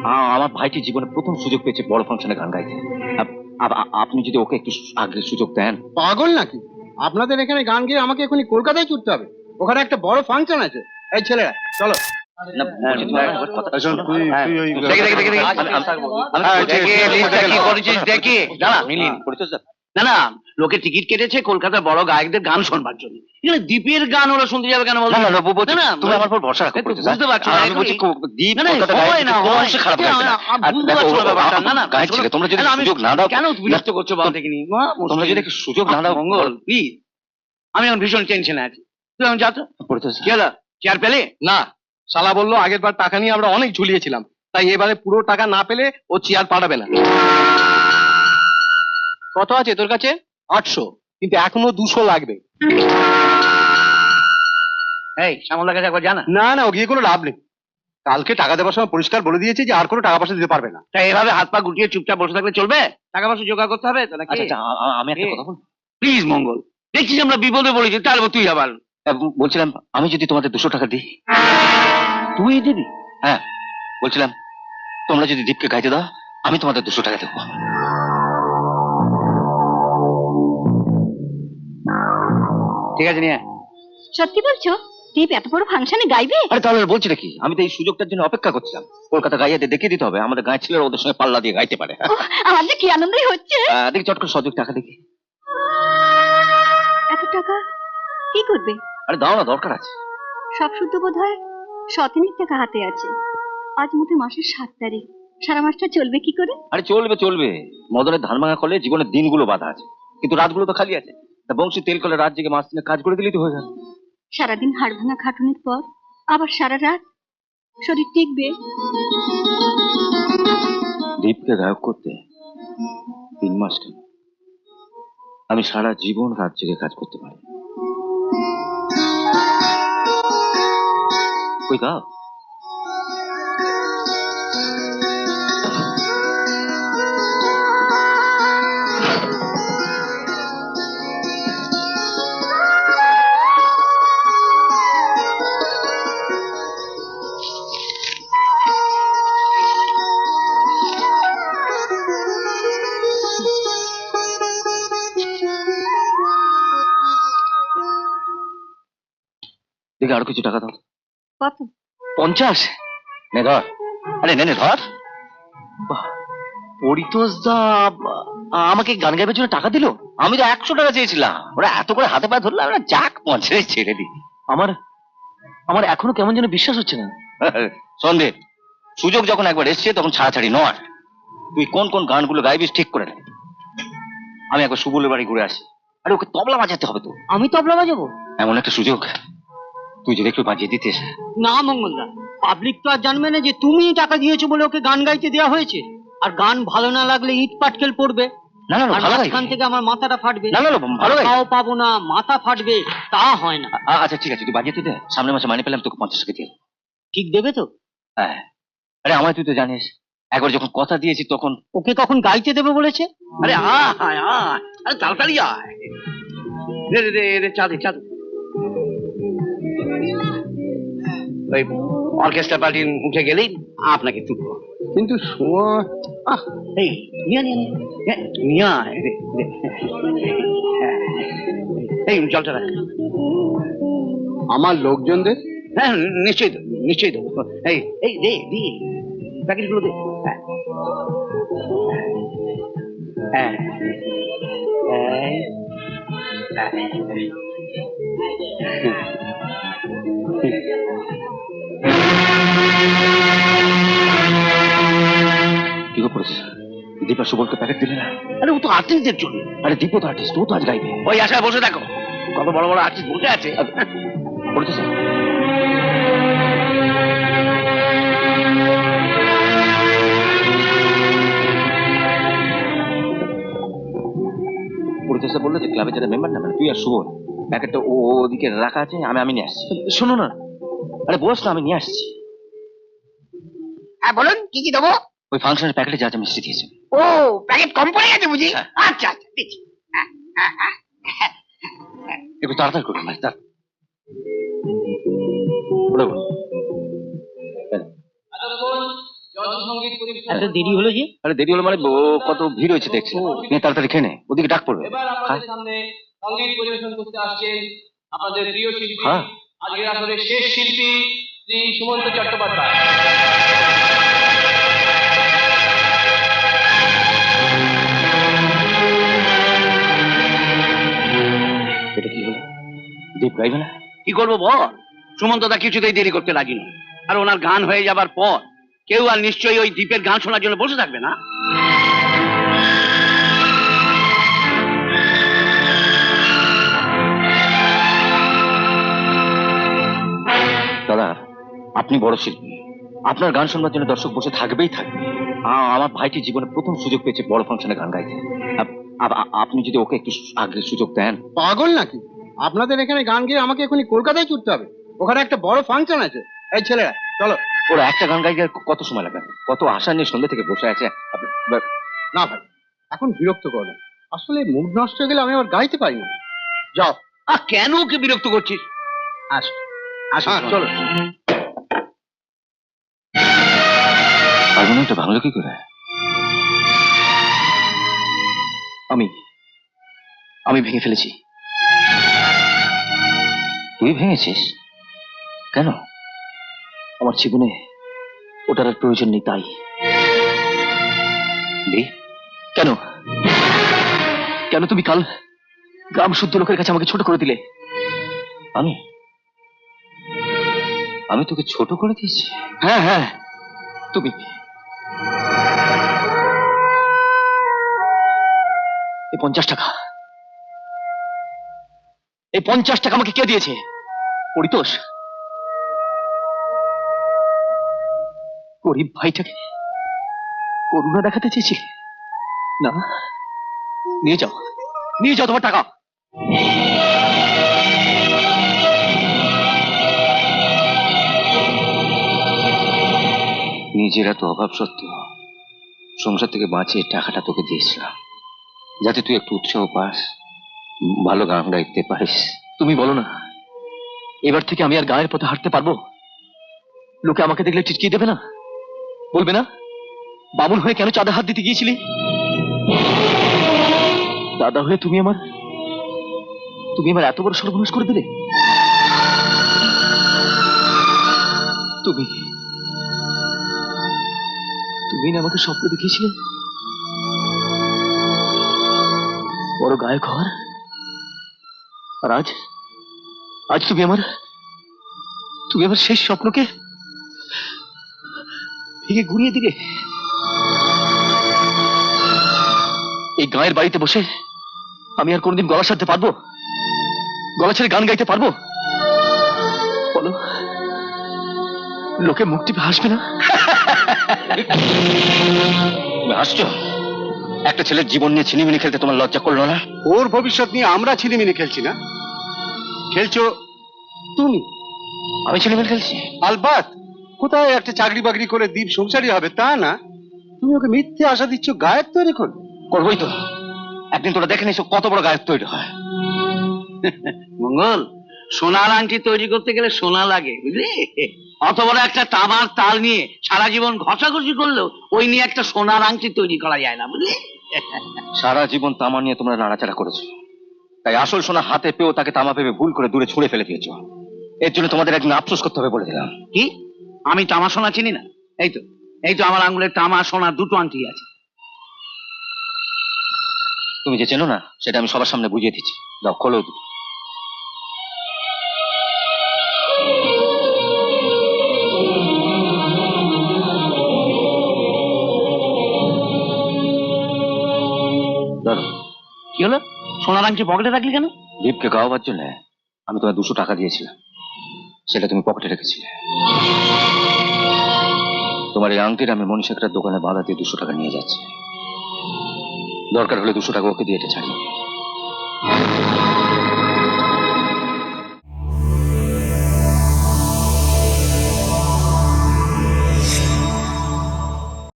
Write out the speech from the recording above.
আমার ভাইটি জীবনে প্রথম সুযোগ পেয়েছে বড় ফাংশনে গান গাইতে। আপনি যদি ওকে একটু আগে সুযোগ দেন। পাগল নাকি? আপনাদের এখানে গান গেয়ে আমাকে এখনই কলকাতায় ছুটতে হবে? ওখানে একটা বড় ফাংশন আছে। এই ছেলেরা চলো। না না, লোকে টিকিট কেটেছে কলকাতার বড় গায়কদের গান শোনবার জন্য। এখানে দ্বীপের গান ওরা শুনতে যাবে কেন বলতো? তুমি আমার উপর ভরসা রাখো। বুঝতে পারছো না? আমি বলছি দ্বীপ না, না, কলকাতা হয় না, কোনো হয়। অংশে খারাপ লাগছে না। আর বুঝতে দেখো, পারছো না ব্যাপারটা? না, না, গাইছিলে, তোমরা যদি না, আমি- সুযোগ না দাও। কেন বিরক্ত করছো বাবা থেকে নিয়ে? তোমরা যদি একটু সুযোগ না দাও। মঙ্গল প্লিজ, আমি এখন ভীষণ টেনশনে আছি। তুই এখন যা তো। কি হলো, চেয়ার পেলে? না, শালা বললো আগের বার টাকা নিয়ে আমরা অনেক ঝুলিয়েছিলাম, তাই এবারে পুরো টাকা না পেলে ও চেয়ার পাঠাবে না। কত আছে তোর কাছে? 800, কিন্তু এখনো 200 লাগবে। এই শ্যামলার কাছে একবার জানা। না না, ও গিয়ে কোনো লাভ নেই। কালকে টাকা দেওয়ার সময় পরিষ্কার বলে দিয়েছে যে আর কোনো টাকা পয়সা দিতে পারবে না। তাই এভাবে হাত পা গুটিয়ে চুপচাপ বসে থাকলে চলবে? টাকা পয়সা জোগাড় করতে হবে তো নাকি? আচ্ছা, আমি একটা কথা বলবো। প্লিজ মঙ্গল, দেখছিস আমরা বিপদে পড়েছি, তারপর তুই আবার। বলছিলাম, আমি যদি তোমাদের 200 টাকা দিই। তুই দিবি? হ্যাঁ, বলছিলাম তোমরা যদি দীপকে গাইতে দাও, আমি তোমাদের 200 টাকা দেবো। ঠিক আছে নিয়ে। সত্যি বলছো? দীপ এত বড় ফাংশনে গাইবে? আরে তাহলে বলছি নাকি, আমি তো এই সুযোগটার জন্য অপেক্ষা করছিলাম। কলকাতা গাইয়াদের দেখিয়ে দিতে হবে আমাদের গায়ে ছেলেরা ওদের সঙ্গে পাল্লা দিয়ে গাইতে পারে। ওহ, আমার যে কি আনন্দই হচ্ছে। দেখি চট করে 100 টাকা দেখি। এত টাকা কি করবে? আরে দাও না, দরকার আছে। সব শুদ্ধ বোধ হয় 100 টাকা হাতে আছে। আজ মধ্যে মাসের 7 তারিখ, সারা মাসটা চলবে কি করে? আরে চলবে চলবে, মদনের ধান ভাঙা কলে জীবনের দিনগুলো বাধা আছে, কিন্তু রাতগুলো তো খালি আছে। তা বংশী তেল কলে রাত জেগে মাস দিনে কাজ করে দিলেই তো হয়ে গেল। সারাদিন হাড় ভাঙা খাটুনির পর আবার সারা রাত শরীর টিকবে? দীপকে গায়ক করতে 3 মাস কেন, আমি সারা জীবন রাত জেগে কাজ করতে পারি। কই গাও। দেখি আরো কিছু টাকা দাও। কত? 50। নে ধর। আরে নে ধর। বাহ, পরিতোষ দা আমাকে গান গাইবার জন্য টাকা দিল। আমি তো 100 টাকা চেয়েছিলাম, ওরা এত করে হাতে পায়ে ধরলো, আমরা যাক মঞ্চে ছেড়ে দিই। আমার এখনো কেমন যেন বিশ্বাস হচ্ছে না। সন্দেহ, সুযোগ যখন একবার এসছে তখন ছাড়াছাড়ি নয়। তুই কোন কোন গানগুলো গাইবিস ঠিক করে নে। আমি একবার সুবলের বাড়ি ঘুরে আসি। আরে ওকে তবলা বাজাতে হবে তো। আমি তবলা বাজাবো? এমন একটা সুযোগ, তুই যদি একটু বাজিয়ে দিতিস। না মঙ্গলদা, পাবলিক তো আর জানবে না যে তুমি টাকা দিয়েছো বলে ওকে গান গাইতে দেওয়া হয়েছে। আর গান ভালো না লাগলে ইট পাটকেল পড়বে। না না, আর ভালো মাঝখান থেকে আমার মাথাটা ফাটবে। না না, ভালো টাকাও পাবো না, মাথা ফাটবে, তা হয় না। আচ্ছা ঠিক আছে, তুই বাজিয়ে তুই দে। সামনের মাসে মাইনে পেলাম তোকে 50 টাকা দিয়ে। ঠিক দেবে তো? হ্যাঁ। আরে আমায় তুই তো জানিস, একবার যখন কথা দিয়েছি তখন। ওকে কখন গাইতে দেবে বলেছে? আরে আয় আয়, আরে তাড়াতাড়ি আয়। রে রে রে রে, চা দে চা দে। ওই অর্কেস্ট্রা পার্টি উঠে গেলেই আপনাকে তুলবো। কিন্তু সময় এই নিয়ে নিয়ে নিয়ে আয় রে রে। এই জলটা রাখ। আমার লোকজনদের হ্যাঁ নিশ্চয়ই দেবো, নিশ্চয়ই দেবো। এই এই দে দি প্যাকেটগুলো দে। হ্যাঁ হ্যাঁ কি করেছিস? দীপা সুবলকে প্যাকেট দিলে না? আরে ও তো আর্টিস্টদের জন্য। আরে দীপ তো আর্টিস্ট, ও তো আজ গাইবে। ওই আশায় বসে দেখো, কত বড় বড় আর্টিস্ট বসে আছে। পড়েছিস? পরিতোষে বললো যে ক্লাবের যারা মেম্বার না, মানে তুই আর সুবল, প্যাকেটটা ওদিকে রাখা আছে, আমি নিয়ে আসছি। শোনো না, আরে বস না, আমি নিয়ে আসছি। হ্যাঁ বলুন, কি কি দেবো? ওই ফাংশনের প্যাকেটে যা যা মিষ্টি দিয়েছে। ও প্যাকেট কম পড়ে গেছে বুঝি? আচ্ছা আচ্ছা দিচ্ছি। একটু তাড়াতাড়ি করুন ভাই, তাড়াতাড়ি। এত দেরি হলো যে? আরে দেরি হলো মানে কত ভিড় হয়েছে দেখছি, নিয়ে তাড়াতাড়ি খেয়ে নে, ওদিকে ডাক পড়বে। এবার আমাদের সামনে সঙ্গীত পরিবেশন করতে আসছেন আপনাদের প্রিয় শিল্পী, হ্যাঁ। আজকের আসলে শেষ শিল্পী শ্রী সুমন্ত চট্টোপাধ্যায়। এটা কি হলো? দীপ গাইবে না? কি করবো বল, সুমন্ত দা কিছুতেই দেরি করতে রাজি নয়। আর ওনার গান হয়ে যাবার পর কেউ আর নিশ্চয়ই ওই দ্বীপের গান শোনার জন্য বসে থাকবে না। দাদা, আপনি বড় শিল্পী, আপনার গান শোনার জন্য দর্শক বসে থাকবেই থাকবে। আমার ভাইটি জীবনে প্রথম সুযোগ পেয়েছে বড় ফাংশনে গান গাইতে। আপনি যদি ওকে একটু আগে সুযোগ দেন। পাগল নাকি? আপনাদের এখানে গান গেয়ে আমাকে এখনই কলকাতায় ছুটতে হবে। ওখানে একটা বড় ফাংশন আছে। এই ছেলেরা চলো। ওরা একটা গান গাইতে আর কত সময় লাগবে? কত আশা নিয়ে সন্ধ্যে থেকে বসে আছে। না ভাই, এখন বিরক্ত করো না। আসলে মুড নষ্ট হয়ে গেলে আমি আবার গাইতে পারি না। যাও। আর কেন ওকে বিরক্ত করছিস? আসো আসো, চলো। হারমোনিয়ামটা ভাঙলো কি করে? আমি ভেঙে ফেলেছি। তুই ভেঙেছিস? কেন? আমার জীবনে ওটার আর প্রয়োজন নেই তাই। কেন কেন তুমি কাল গ্রাম শুদ্ধ লোকের কাছে আমাকে ছোট করে দিলে? আমি আমি তোকে ছোট করে দিয়েছি? হ্যাঁ হ্যাঁ, তুমি। এই 50 টাকা, এই 50 টাকা আমাকে কে দিয়েছে? পরিতোষ? গরিব ভাইটাকে করুণা দেখাতে চেয়েছিলে? না, নিয়ে যাও, নিয়ে যাও তোমার টাকা। নিজেরা তো অভাব সত্ত্বেও সংসার থেকে বাঁচিয়ে টাকাটা তোকে দিয়েছিলাম, যাতে তুই একটু উৎসাহ পাস, ভালো গান গাইতে পারিস। তুমি বলো না, এবার থেকে আমি আর গায়ের পথে হাঁটতে পারবো? লোকে আমাকে দেখলে টিটকিয়ে দেবে না? বলবে না বামুন হয়ে কেন চাঁদা হাত দিতে গিয়েছিলি? দাদা হয়ে তুমি আমার এত বড় সর্বনাশ করে দিলে। তুমি তুমি না আমাকে স্বপ্ন দেখিয়েছিলে বড় গায়ক হওয়ার, আর আজ তুমি আমার শেষ স্বপ্নকে ভেঙে গুড়িয়ে দিলে। এই গায়ের বাড়িতে বসে আমি আর কোনদিন গলা সারতে পারবো? গলা ছেড়ে গান গাইতে পারবো? বলো, লোকে মুখ টিপে হাসবে না? তুমি হাসছো? একটা ছেলের জীবন নিয়ে ছিনিমিনি খেলতে তোমার লজ্জা করলো না? ওর ভবিষ্যৎ নিয়ে আমরা ছিনিমিনি খেলছি না, খেলছো তুমি। আমি ছিনিমিনি খেলছি? আলবাত, কোথায় একটা চাকরি বাকরি করে দ্বীপ সংসারী হবে তা না, তুমি ওকে মিথ্যে আশা দিচ্ছ গায়ক তৈরি করবে। করবোই তো। একদিন তোরা দেখে নিস কত বড় গায়ক তৈরি হয়। মঙ্গল, সোনার আংটি তৈরি করতে গেলে সোনা লাগে, বুঝলি? অত বড় একটা তামার তাল নিয়ে সারা জীবন ঘষাঘষি করলেও ওই নিয়ে একটা সোনার আংটি তৈরি করা যায় না, বুঝলি? সারা জীবন তামা নিয়ে তোমরা নাড়াচাড়া করেছো, তাই আসল সোনা হাতে পেয়েও তাকে তামা ভেবে ভুল করে দূরে ছুঁড়ে ফেলে দিয়েছো। এর জন্য তোমাদের একদিন আফসোস করতে হবে বলে দিলাম। কি? আমি তামা সোনা চিনি না? এই তো আমার আঙ্গুলের তামা সোনা দুটো আংটি আছে। তুমি যে চেনো না সেটা আমি সবার সামনে বুঝিয়ে দিচ্ছি। দাও, খোলো দুটো। কি হলো? সোনার আংটি পকেটে রাখলি কেন? দীপকে খাওয়াবার জন্য আমি তোমায় 200 টাকা দিয়েছিলাম, সেটা তুমি পকেটে রেখেছিলে। তোমার এই আংটির আমি মনীষাকরার দোকানে বাধা দিয়ে 200 টাকা নিয়ে যাচ্ছি। দরকার হলে 200 টাকা ওকে দিয়ে এটা ছাড়িয়ে